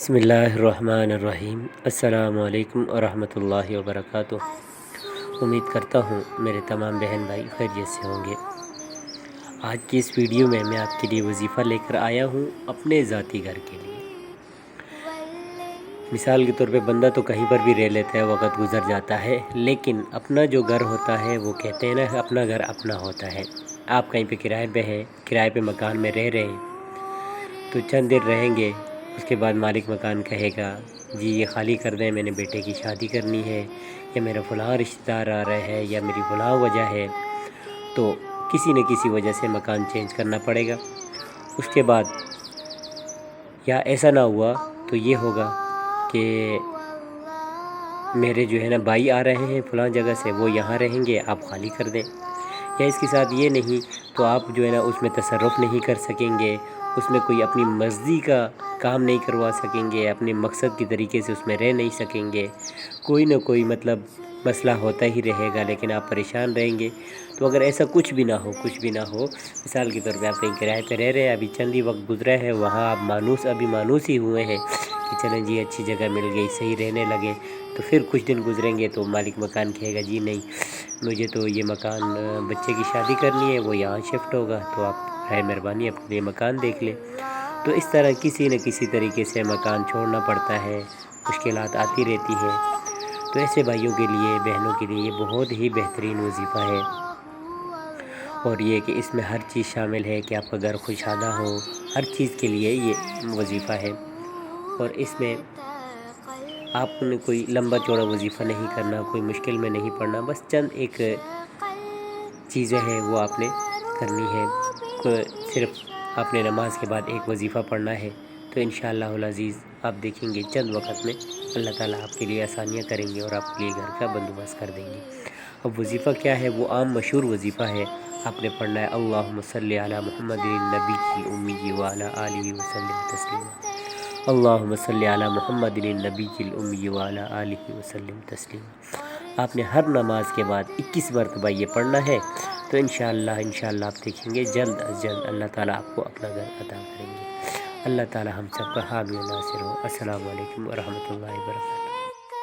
بسم اللہ الرحمن الرحیم۔ السلام علیکم ورحمۃ اللہ وبرکاتہ۔ امید کرتا ہوں میرے تمام بہن بھائی خیریت سے ہوں گے۔ آج کی اس ویڈیو میں آپ کے لیے وظیفہ لے کر آیا ہوں اپنے ذاتی گھر کے لیے۔ مثال کے طور پہ بندہ تو کہیں پر بھی رہ لیتا ہے، وقت گزر جاتا ہے، لیکن اپنا جو گھر ہوتا ہے وہ کہتے ہیں نا، اپنا گھر اپنا ہوتا ہے۔ آپ کہیں پہ کرائے پہ ہیں، کرائے پہ مکان میں رہ رہے ہیں تو چند دیر رہیں گے، اس کے بعد مالک مکان کہے گا جی یہ خالی کر دیں، میں نے بیٹے کی شادی کرنی ہے، یا میرا فلاں رشتہ دار آ رہا ہے، یا میری فلاں وجہ ہے، تو کسی نہ کسی وجہ سے مکان چینج کرنا پڑے گا۔ اس کے بعد یا ایسا نہ ہوا تو یہ ہوگا کہ میرے جو ہے نا بھائی آ رہے ہیں فلاں جگہ سے، وہ یہاں رہیں گے، آپ خالی کر دیں۔ یا اس کے ساتھ یہ نہیں تو آپ جو ہے نا اس میں تصرف نہیں کر سکیں گے، اس میں کوئی اپنی مرضی کا کام نہیں کروا سکیں گے، اپنے مقصد کی طریقے سے اس میں رہ نہیں سکیں گے، کوئی نہ کوئی مسئلہ ہوتا ہی رہے گا، لیکن آپ پریشان رہیں گے۔ تو اگر ایسا کچھ بھی نہ ہو، مثال کے طور پہ آپ کہیں کرائے پہ رہ رہے ہیں، ابھی چند ہی وقت گزرا ہے، وہاں آپ مانوس ہی ہوئے ہیں کہ چلیں جی اچھی جگہ مل گئی، صحیح رہنے لگے، تو پھر کچھ دن گزریں گے تو مالک مکان کہے گا جی نہیں، مجھے تو یہ مکان بچے کی شادی کرنی ہے، وہ یہاں شفٹ ہوگا، تو آپ برائے مہربانی اپنے لیے مکان دیکھ لیں۔ تو اس طرح کسی نہ کسی طریقے سے مکان چھوڑنا پڑتا ہے، مشکلات آتی رہتی ہے۔ تو ایسے بھائیوں کے لیے، بہنوں کے لیے یہ بہت ہی بہترین وظیفہ ہے، اور یہ کہ اس میں ہر چیز شامل ہے کہ آپ کا گھر خوشحالہ ہو، ہر چیز کے لیے یہ وظیفہ ہے۔ اور اس میں آپ نے کوئی لمبا چوڑا وظیفہ نہیں کرنا، کوئی مشکل میں نہیں پڑنا، بس چند ایک چیزیں ہیں وہ آپ نے کرنی ہے۔ صرف آپ نے نماز کے بعد ایک وظیفہ پڑھنا ہے، تو انشاءاللہ العزیز آپ دیکھیں گے چند وقت میں اللہ تعالیٰ آپ کے لیے آسانیاں کریں گے اور آپ کے لیے گھر کا بندوبست کر دیں گے۔ اب وظیفہ کیا ہے؟ وہ عام مشہور وظیفہ ہے، آپ نے پڑھنا ہے اللہم صلی علی محمد النبی الامی وعلی آلہ وسلم تسلیما۔ اللہم صلی علی محمد النبی الامی وعلی آلہ وسلم تسلیما۔ آپ نے ہر نماز کے بعد 21 مرتبہ یہ پڑھنا ہے، تو انشاءاللہ آپ دیکھیں گے جلد از جلد اللہ تعالیٰ آپ کو اپنا گھر عطا کریں گے۔ اللہ تعالیٰ ہم سب کا حامی و ناصر ہو۔ السلام علیکم ورحمۃ اللہ وبرکاتہ۔